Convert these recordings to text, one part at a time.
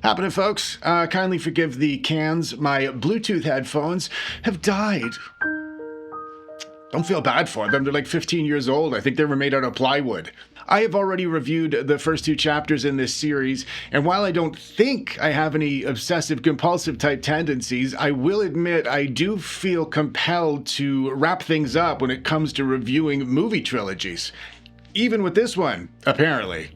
Happening, folks. Kindly forgive the cans. My Bluetooth headphones have died. Don't feel bad for them. They're like 15 years old. I think they were made out of plywood. I have already reviewed the first two chapters in this series, and while I don't think I have any obsessive-compulsive type tendencies, I will admit I do feel compelled to wrap things up when it comes to reviewing movie trilogies. Even with this one, apparently.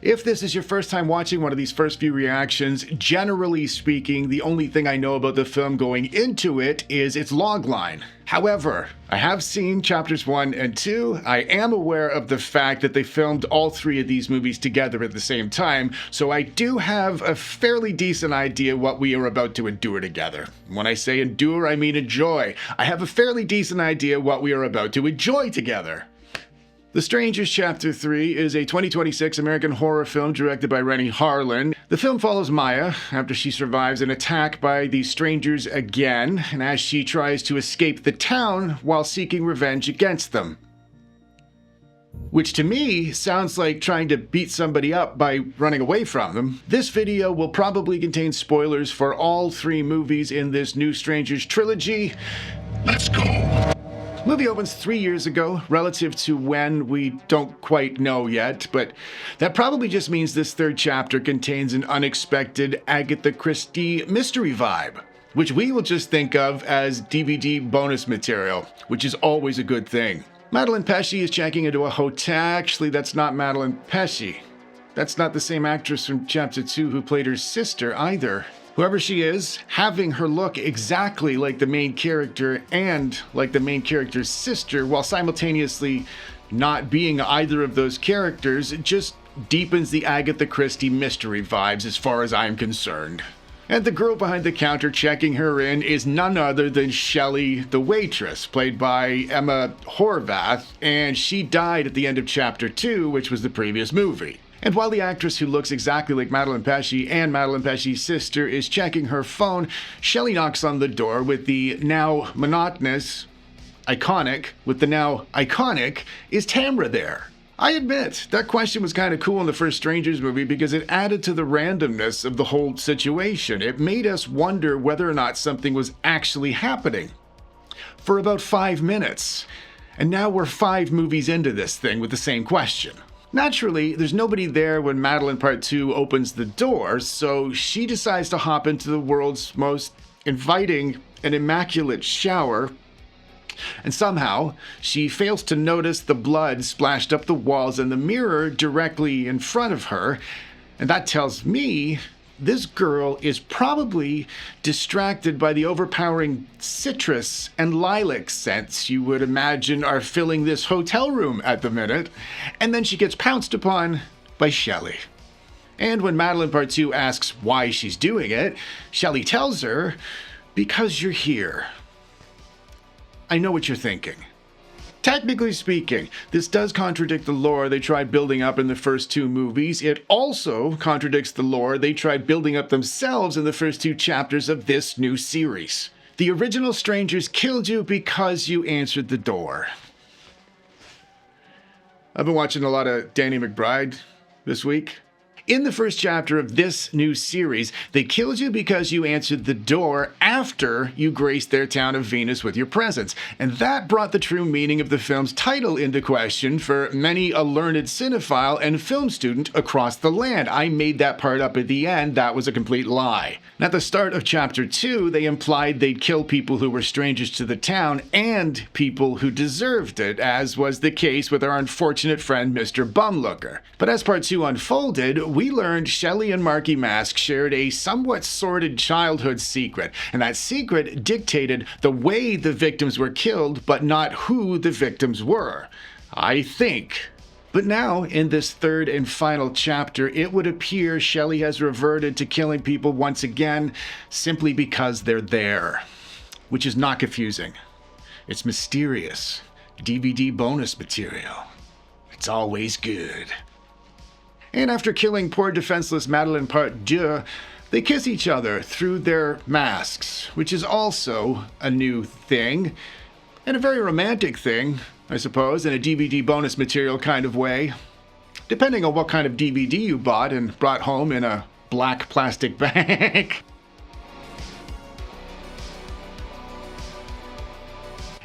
If this is your first time watching one of these first few reactions, generally speaking, the only thing I know about the film going into it is its logline. However, I have seen chapters 1 and 2. I am aware of the fact that they filmed all three of these movies together at the same time, so I do have a fairly decent idea what we are about to endure together. When I say endure, I mean enjoy. I have a fairly decent idea what we are about to enjoy together. The Strangers Chapter 3 is a 2026 American horror film directed by Renny Harlin. The film follows Maya after she survives an attack by the strangers again, and as she tries to escape the town while seeking revenge against them. Which to me sounds like trying to beat somebody up by running away from them. This video will probably contain spoilers for all three movies in this new Strangers trilogy. Let's go! The movie opens 3 years ago, relative to when we don't quite know yet, but that probably just means this third chapter contains an unexpected Agatha Christie mystery vibe, which we will just think of as DVD bonus material, which is always a good thing. Madelaine Petsche is checking into a hotel. Actually, that's not Madelaine Petsche. That's not the same actress from Chapter 2 who played her sister either. Whoever she is, having her look exactly like the main character and like the main character's sister while simultaneously not being either of those characters just deepens the Agatha Christie mystery vibes as far as I'm concerned. And the girl behind the counter checking her in is none other than Shelley, the waitress, played by Emma Horvath, and she died at the end of Chapter 2, which was the previous movie. And while the actress who looks exactly like Madelaine Petsche and Madelaine Petsche's sister is checking her phone, Shelley knocks on the door with the now monotonous, is Tamra there? I admit, that question was kind of cool in the first Strangers movie because it added to the randomness of the whole situation. It made us wonder whether or not something was actually happening. For about 5 minutes. And now we're 5 movies into this thing with the same question. Naturally, there's nobody there when Madeleine Part 2 opens the door, so she decides to hop into the world's most inviting and immaculate shower, and somehow she fails to notice the blood splashed up the walls and the mirror directly in front of her, and that tells me this girl is probably distracted by the overpowering citrus and lilac scents you would imagine are filling this hotel room at the minute, and then she gets pounced upon by Shelley. And when Madeleine Part 2 asks why she's doing it, Shelley tells her, "Because you're here." I know what you're thinking. Technically speaking, this does contradict the lore they tried building up in the first 2 movies. It also contradicts the lore they tried building up themselves in the first 2 chapters of this new series. The original strangers killed you because you answered the door. I've been watching a lot of Danny McBride this week. In the first chapter of this new series, they killed you because you answered the door after you graced their town of Venus with your presence. And that brought the true meaning of the film's title into question for many a learned cinephile and film student across the land. I made that part up at the end. That was a complete lie. And at the start of Chapter 2, they implied they'd kill people who were strangers to the town and people who deserved it, as was the case with our unfortunate friend Mr. Bumlooker. But as Part 2 unfolded, we learned Shelley and Marky Mask shared a somewhat sordid childhood secret, and that secret dictated the way the victims were killed, but not who the victims were. I think. But now, in this third and final chapter, it would appear Shelley has reverted to killing people once again simply because they're there. Which is not confusing. It's mysterious. DVD bonus material. It's always good. And after killing poor defenseless Madeleine Part 2, they kiss each other through their masks, which is also a new thing, and a very romantic thing, I suppose, in a DVD bonus material kind of way. Depending on what kind of DVD you bought and brought home in a black plastic bag.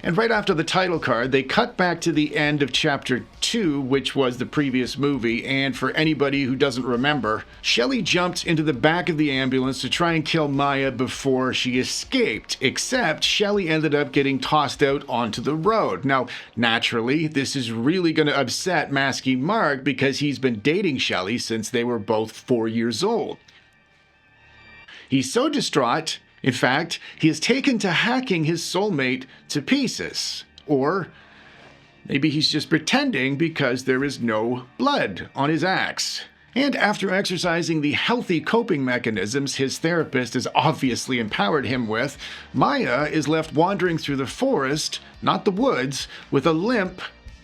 And right after the title card, they cut back to the end of Chapter 2, which was the previous movie, and for anybody who doesn't remember, Shelley jumped into the back of the ambulance to try and kill Maya before she escaped, except Shelley ended up getting tossed out onto the road. Now, naturally, this is really going to upset Masky Mark because he's been dating Shelley since they were both 4 years old. He's so distraught, in fact, he has taken to hacking his soulmate to pieces. Or maybe he's just pretending because there is no blood on his axe. And after exercising the healthy coping mechanisms his therapist has obviously empowered him with, Maya is left wandering through the forest, not the woods, with a limp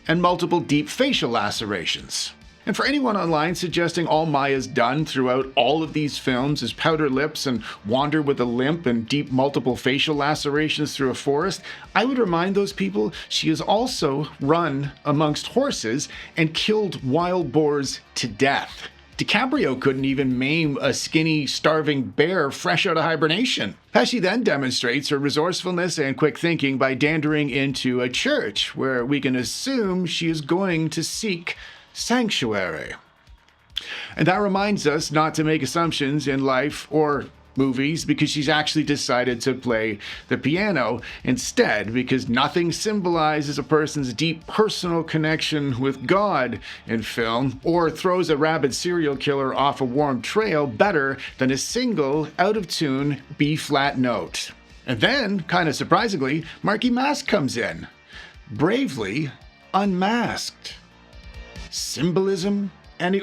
and multiple deep facial lacerations. And for anyone online suggesting all Maya's done throughout all of these films is powder lips and wander with a limp and deep multiple facial lacerations through a forest, I would remind those people she has also run amongst horses and killed wild boars to death. DiCaprio couldn't even maim a skinny, starving bear fresh out of hibernation. Pesci then demonstrates her resourcefulness and quick thinking by dandering into a church, where we can assume she is going to seek sanctuary. And that reminds us not to make assumptions in life or movies, because she's actually decided to play the piano instead, because nothing symbolizes a person's deep personal connection with God in film or throws a rabid serial killer off a warm trail better than a single out-of-tune B-flat note. And then, kind of surprisingly, Marky Mask comes in, bravely unmasked. Symbolism, and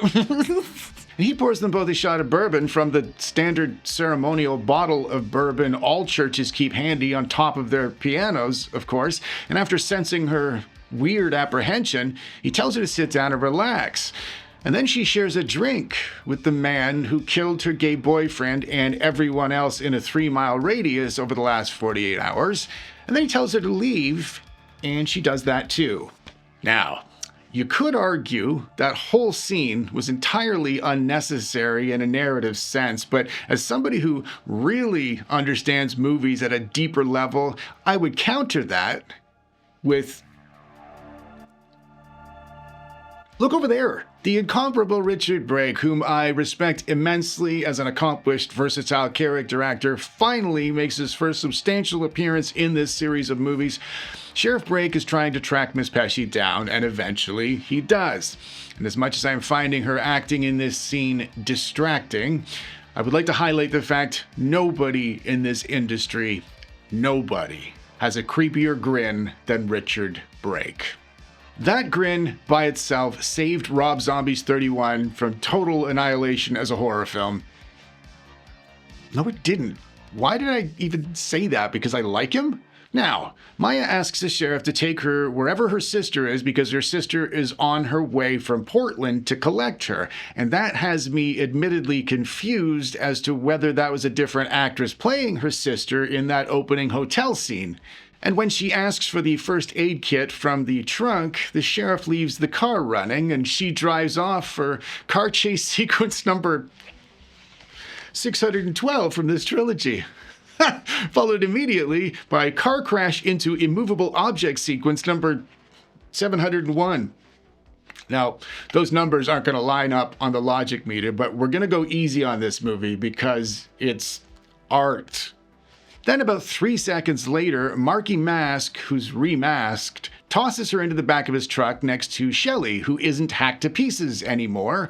he pours them both a shot of bourbon from the standard ceremonial bottle of bourbon all churches keep handy on top of their pianos, of course, and after sensing her weird apprehension, he tells her to sit down and relax. And then she shares a drink with the man who killed her gay boyfriend and everyone else in a 3-mile radius over the last 48 hours, and then he tells her to leave, and she does that too. Now, you could argue that whole scene was entirely unnecessary in a narrative sense, but as somebody who really understands movies at a deeper level, I would counter that with, look over there. The incomparable Richard Brake, whom I respect immensely as an accomplished, versatile character actor, finally makes his first substantial appearance in this series of movies. Sheriff Brake is trying to track Miss Pesci down, and eventually he does. And as much as I'm finding her acting in this scene distracting, I would like to highlight the fact nobody in this industry, nobody, has a creepier grin than Richard Brake. That grin by itself saved Rob Zombie's 31 from total annihilation as a horror film. No, it didn't. Why did I even say that? Because I like him? Now, Maya asks the sheriff to take her wherever her sister is because her sister is on her way from Portland to collect her, and that has me admittedly confused as to whether that was a different actress playing her sister in that opening hotel scene. And when she asks for the first aid kit from the trunk, the sheriff leaves the car running and she drives off for car chase sequence number 612 from this trilogy. Followed immediately by car crash into immovable object sequence number 701. Now, those numbers aren't going to line up on the logic meter, but we're going to go easy on this movie because it's art. Then about 3 seconds later, Marky Mask, who's remasked, tosses her into the back of his truck next to Shelley, who isn't hacked to pieces anymore.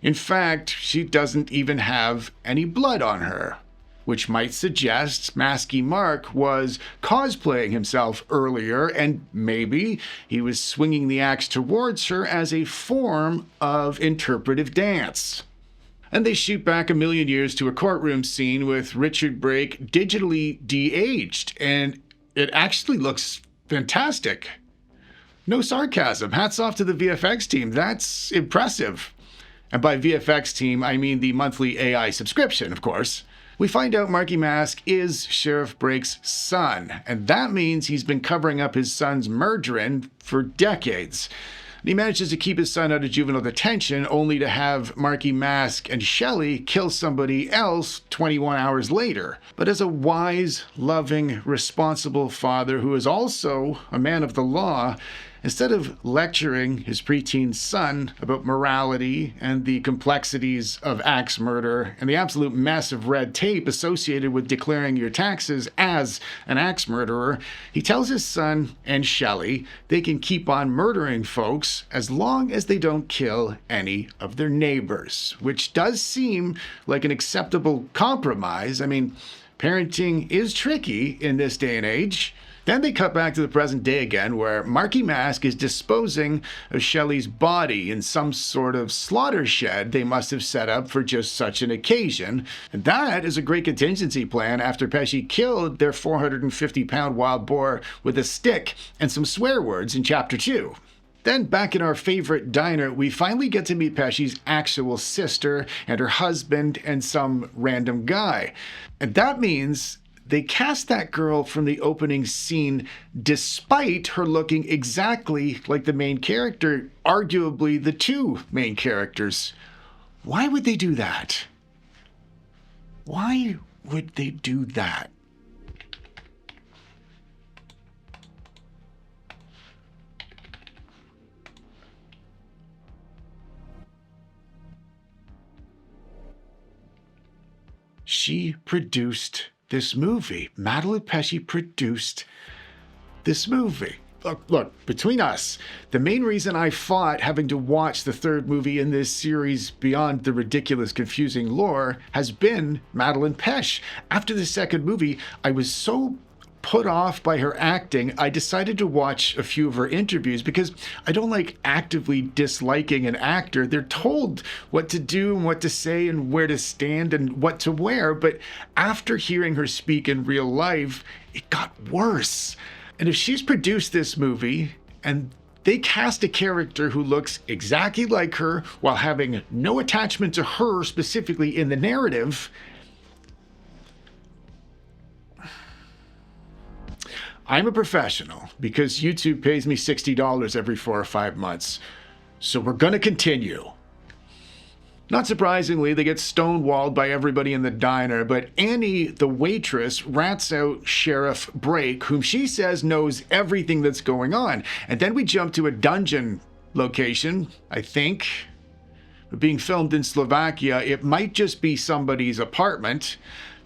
In fact, she doesn't even have any blood on her, which might suggest Masky Mark was cosplaying himself earlier, and maybe he was swinging the axe towards her as a form of interpretive dance. And they shoot back a million years to a courtroom scene with Richard Brake digitally de-aged, and it actually looks fantastic. No sarcasm. Hats off to the VFX team. That's impressive. And by VFX team, I mean the monthly AI subscription, of course. We find out Marky Mask is Sheriff Brake's son, and that means he's been covering up his son's murdering for decades. He manages to keep his son out of juvenile detention, only to have Marky Mask and Shelley kill somebody else 21 hours later. But as a wise, loving, responsible father who is also a man of the law, instead of lecturing his preteen son about morality and the complexities of axe murder and the absolute mess of red tape associated with declaring your taxes as an axe murderer, he tells his son and Shelley they can keep on murdering folks as long as they don't kill any of their neighbors, which does seem like an acceptable compromise. I mean, parenting is tricky in this day and age. Then they cut back to the present day again, where Marky Mask is disposing of Shelley's body in some sort of slaughter shed they must have set up for just such an occasion. And that is a great contingency plan after Petsche killed their 450-pound wild boar with a stick and some swear words in Chapter 2. Then, back in our favorite diner, we finally get to meet Pesci's actual sister and her husband and some random guy. And that means they cast that girl from the opening scene despite her looking exactly like the main character, arguably the two main characters. Why would they do that? Why would they do that? She produced this movie. Madelaine Petsche produced this movie. Look, between us, the main reason I fought having to watch the third movie in this series beyond the ridiculous, confusing lore has been Madelaine Petsche. After the second movie, I was so put off by her acting, I decided to watch a few of her interviews because I don't like actively disliking an actor. They're told what to do and what to say and where to stand and what to wear. But after hearing her speak in real life, it got worse. And if she's produced this movie and they cast a character who looks exactly like her while having no attachment to her specifically in the narrative, I'm a professional because YouTube pays me $60 every 4 or 5 months. So we're going to continue. Not surprisingly, they get stonewalled by everybody in the diner, but Annie, the waitress, rats out Sheriff Brake, whom she says knows everything that's going on. And then we jump to a dungeon location, I think. Being filmed in Slovakia, it might just be somebody's apartment.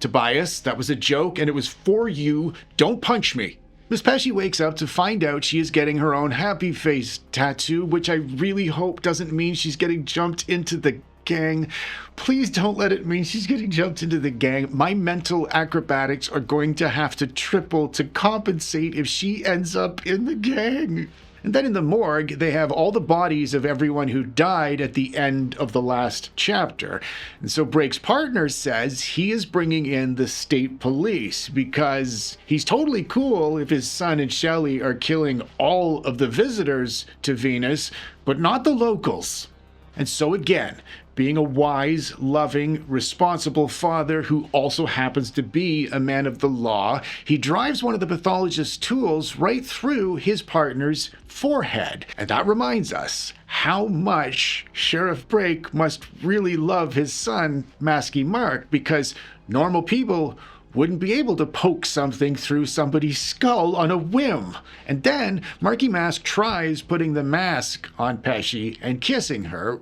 Tobias, that was a joke, and it was for you. Don't punch me. Miss Petsche wakes up to find out she is getting her own happy face tattoo, which I really hope doesn't mean she's getting jumped into the gang. Please don't let it mean she's getting jumped into the gang. My mental acrobatics are going to have to triple to compensate if she ends up in the gang. And then in the morgue, they have all the bodies of everyone who died at the end of the last chapter. And so Brake's partner says he is bringing in the state police because he's totally cool if his son and Shelley are killing all of the visitors to Venus, but not the locals. And so again, being a wise, loving, responsible father who also happens to be a man of the law, he drives one of the pathologist's tools right through his partner's forehead. And that reminds us how much Sheriff Brake must really love his son, Masky Mark, because normal people wouldn't be able to poke something through somebody's skull on a whim. And then Marky Mask tries putting the mask on Petsche and kissing her,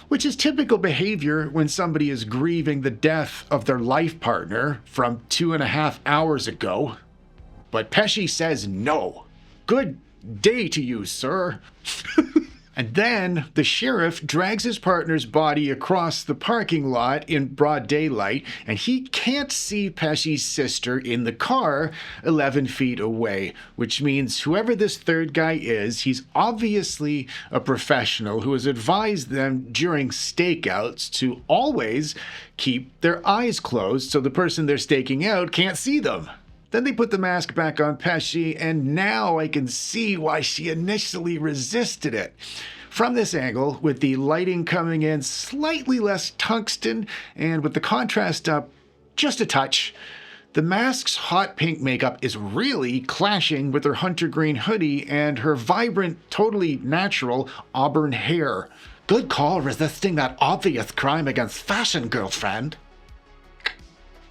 which is typical behavior when somebody is grieving the death of their life partner from 2.5 hours ago. But Petsche says no. Good day to you, sir. And then the sheriff drags his partner's body across the parking lot in broad daylight, and he can't see Petsche's sister in the car 11 feet away, which means whoever this third guy is, he's obviously a professional who has advised them during stakeouts to always keep their eyes closed so the person they're staking out can't see them. Then they put the mask back on Petsche, and now I can see why she initially resisted it. From this angle, with the lighting coming in slightly less tungsten, and with the contrast up just a touch, The mask's hot pink makeup is really clashing with her hunter green hoodie and her vibrant, totally natural auburn hair. Good call resisting that obvious crime against fashion, girlfriend.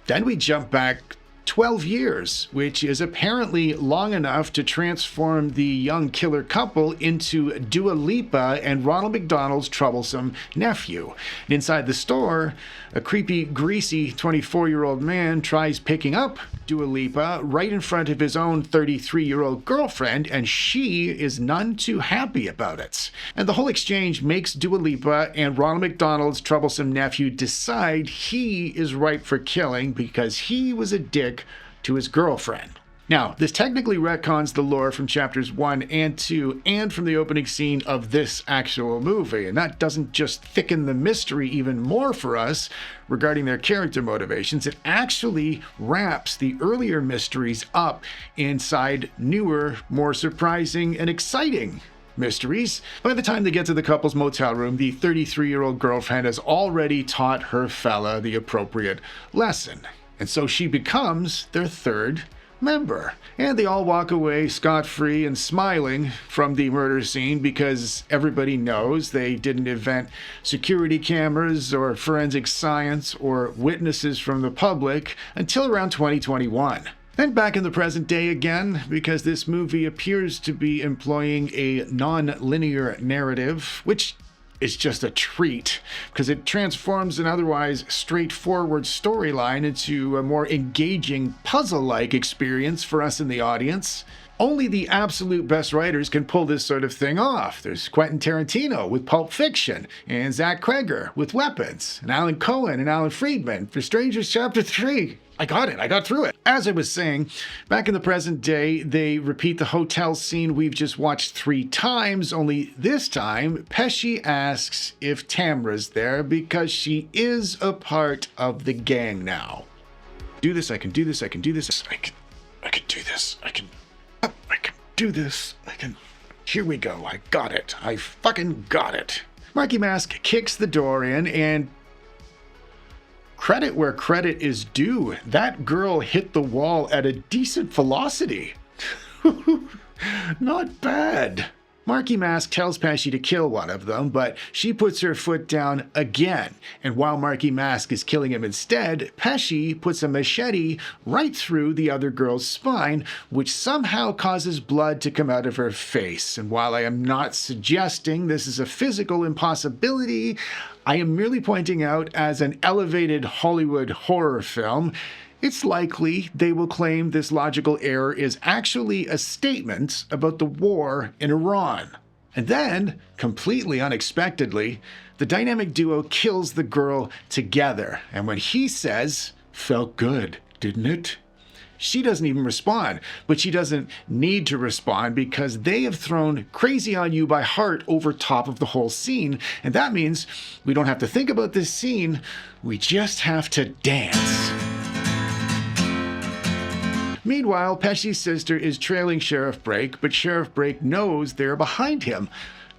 Then we jump back 12 years, which is apparently long enough to transform the young killer couple into Dua Lipa and Ronald McDonald's troublesome nephew. And inside the store, a creepy, greasy 24-year-old man tries picking up Dua Lipa right in front of his own 33-year-old girlfriend, and she is none too happy about it. And the whole exchange makes Dua Lipa and Ronald McDonald's troublesome nephew decide he is ripe for killing because he was a dick to his girlfriend. Now, this technically retcons the lore from chapters 1 and 2 and from the opening scene of this actual movie, and that doesn't just thicken the mystery even more for us regarding their character motivations, it actually wraps the earlier mysteries up inside newer, more surprising and exciting mysteries. By the time they get to the couple's motel room, the 33-year-old girlfriend has already taught her fella the appropriate lesson. And so she becomes their third member. And they all walk away scot-free and smiling from the murder scene because everybody knows they didn't invent security cameras or forensic science or witnesses from the public until around 2021. Then back in the present day again, because this movie appears to be employing a non-linear narrative, which is just a treat, because it transforms an otherwise straightforward storyline into a more engaging puzzle-like experience for us in the audience. Only the absolute best writers can pull this sort of thing off. There's Quentin Tarantino with Pulp Fiction, and Zach Cregger with Weapons, and Alan Cohen and Alan Friedman for Strangers Chapter 3. I got it. I got through it. As I was saying, back in the present day, they repeat the hotel scene we've just watched 3 times, only this time, Pesci asks if Tamra's there because she is a part of the gang now. Do this, I can do this, I can do this, I can do this, I can do this, here we go, I got it, I fucking got it. Marky Mask kicks the door in and credit where credit is due. That girl hit the wall at a decent velocity. Not bad. Marky Mask tells Pesci to kill one of them, but she puts her foot down again. And while Marky Mask is killing him instead, Pesci puts a machete right through the other girl's spine, which somehow causes blood to come out of her face. And while I am not suggesting this is a physical impossibility, I am merely pointing out as an elevated Hollywood horror film, it's likely they will claim this logical error is actually a statement about the war in Iran. And then, completely unexpectedly, the dynamic duo kills the girl together. And when he says, "Felt good, didn't it?" she doesn't even respond, but she doesn't need to respond because they have thrown Crazy on You by Heart over top of the whole scene. And that means we don't have to think about this scene, we just have to dance. Meanwhile, Pesci's sister is trailing Sheriff Brake, but Sheriff Brake knows they're behind him.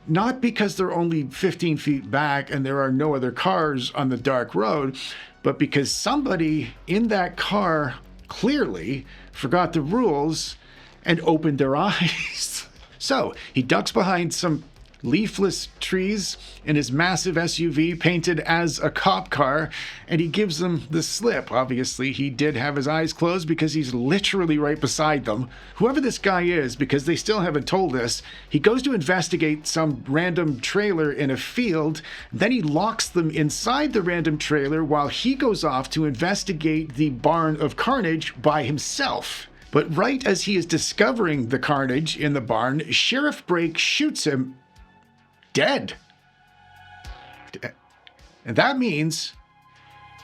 Not because they're only 15 feet back and there are no other cars on the dark road, but because somebody in that car clearly forgot the rules and opened their eyes. So he ducks behind some leafless trees in his massive SUV painted as a cop car, and he gives them the slip. Obviously, he did have his eyes closed because he's literally right beside them. Whoever this guy is, because they still haven't told us, he goes to investigate some random trailer in a field, then he locks them inside the random trailer while he goes off to investigate the barn of carnage by himself. But right as he is discovering the carnage in the barn, Sheriff Brake shoots him dead. And that means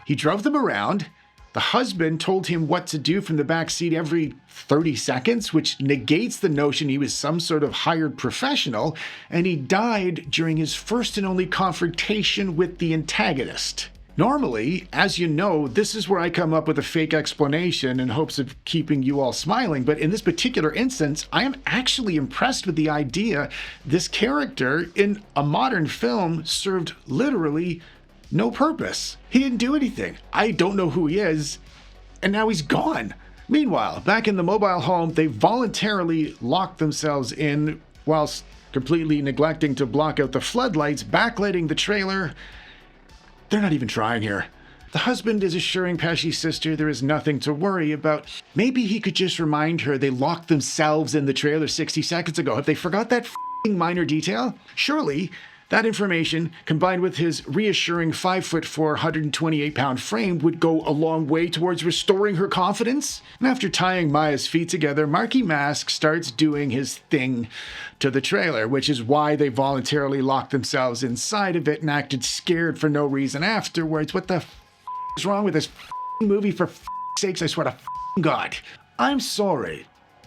he drove them around. The husband told him what to do from the back seat every 30 seconds, which negates the notion he was some sort of hired professional, and he died during his first and only confrontation with the antagonist. Normally, as you know, this is where I come up with a fake explanation in hopes of keeping you all smiling, but in this particular instance, I am actually impressed with the idea this character in a modern film served literally no purpose. He didn't do anything. I don't know who he is. and now he's gone. Meanwhile, back in the mobile home, they voluntarily locked themselves in whilst completely neglecting to block out the floodlights, backlighting the trailer. They're not even trying here. The husband is assuring Petsche's sister there is nothing to worry about. Maybe he could just remind her they locked themselves in the trailer 60 seconds ago. Have they forgot that f***ing minor detail? Surely that information, combined with his reassuring 5'4", 128-pound frame, would go a long way towards restoring her confidence. And after tying Maya's feet together, Marky Mask starts doing his thing to the trailer, which is why they voluntarily locked themselves inside of it and acted scared for no reason afterwards. What the f*** is wrong with this movie, for f***'s sakes, I swear to God. I'm sorry.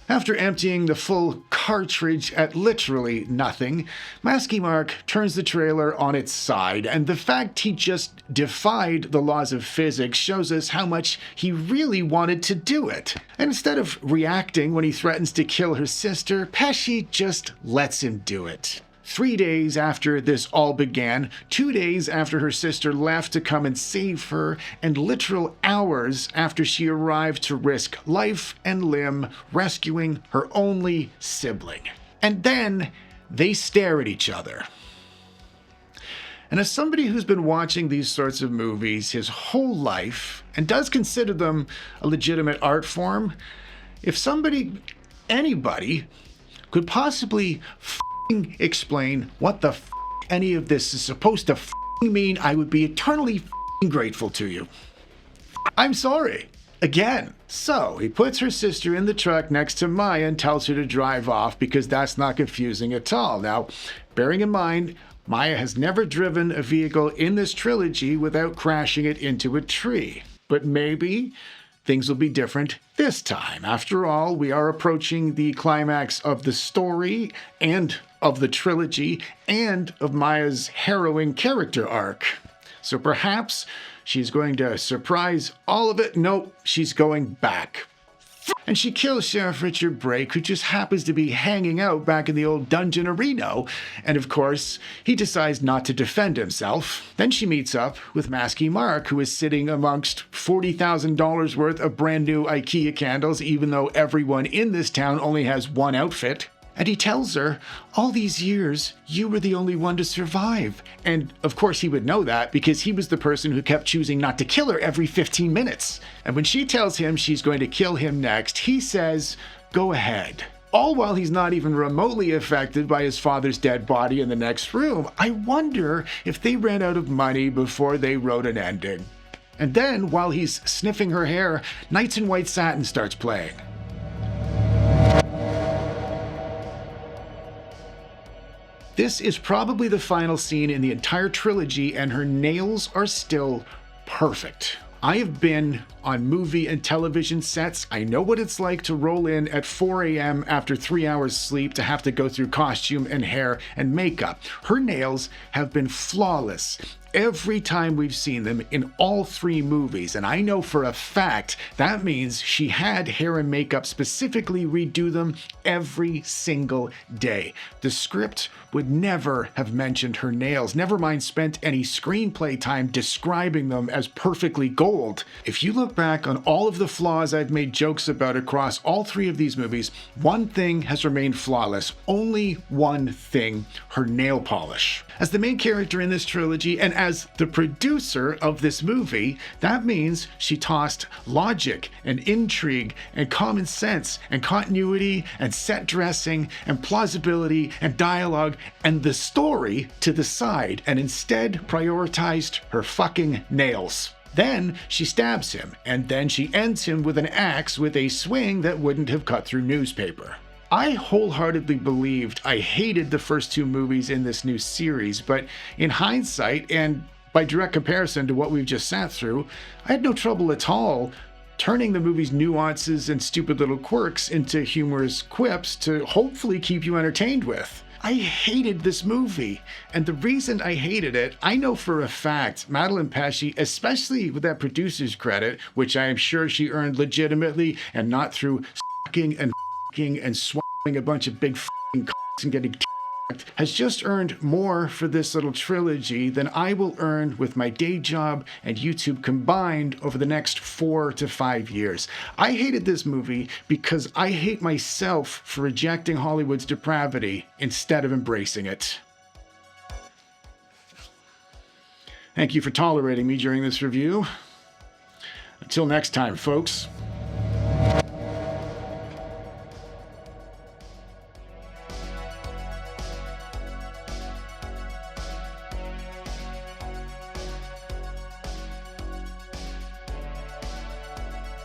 After emptying the full cartridge at literally nothing, Masky Mark turns the trailer on its side, and the fact he just defied the laws of physics shows us how much he really wanted to do it. And instead of reacting when he threatens to kill her sister, Petsche just lets him do it. 3 days after this all began, 2 days after her sister left to come and save her, and literal hours after she arrived to risk life and limb rescuing her only sibling. And then they stare at each other. And as somebody who's been watching these sorts of movies his whole life and does consider them a legitimate art form, if anybody could possibly explain what the any of this is supposed to mean, I would be eternally grateful to you. I'm sorry. Again. So he puts her sister in the truck next to Maya and tells her to drive off because that's not confusing at all. Now, bearing in mind, Maya has never driven a vehicle in this trilogy without crashing it into a tree. But maybe things will be different this time. After all, we are approaching the climax of the story and of the trilogy and of Maya's harrowing character arc. So perhaps she's going to surprise all of it. Nope, she's going back. And she kills Sheriff Richard Brake, who just happens to be hanging out back in the old dungeon of Reno. And of course, he decides not to defend himself. Then she meets up with Masky Mark, who is sitting amongst $40,000 worth of brand new IKEA candles, even though everyone in this town only has one outfit. And he tells her, all these years, you were the only one to survive. And of course he would know that because he was the person who kept choosing not to kill her every 15 minutes. And when she tells him she's going to kill him next, he says, go ahead. All while he's not even remotely affected by his father's dead body in the next room. I wonder if they ran out of money before they wrote an ending. And then, while he's sniffing her hair, Nights in White Satin starts playing. This is probably the final scene in the entire trilogy, and her nails are still perfect. I have been on movie and television sets. I know what it's like to roll in at 4 a.m. after 3 hours sleep to have to go through costume and hair and makeup. Her nails have been flawless every time we've seen them in all 3 movies, and I know for a fact that means she had hair and makeup specifically redo them every single day. The script would never have mentioned her nails, never mind spent any screenplay time describing them as perfectly gold. If you look back on all of the flaws I've made jokes about across all 3 of these movies, one thing has remained flawless. Only one thing: her nail polish. As the main character in this trilogy, and as the producer of this movie, that means she tossed logic and intrigue and common sense and continuity and set dressing and plausibility and dialogue and the story to the side and instead prioritized her fucking nails. Then she stabs him, and then she ends him with an axe with a swing that wouldn't have cut through newspaper. I wholeheartedly believed I hated the first 2 movies in this new series, but in hindsight, and by direct comparison to what we've just sat through, I had no trouble at all turning the movie's nuances and stupid little quirks into humorous quips to hopefully keep you entertained with. I hated this movie, and the reason I hated it, I know for a fact, Madelaine Petsche, especially with that producer's credit, which I am sure she earned legitimately and not through sucking and f***ing and swallowing a bunch of big f***ing cocks and getting has just earned more for this little trilogy than I will earn with my day job and YouTube combined over the next 4 to 5 years. I hated this movie because I hate myself for rejecting Hollywood's depravity instead of embracing it. Thank you for tolerating me during this review. Until next time, folks.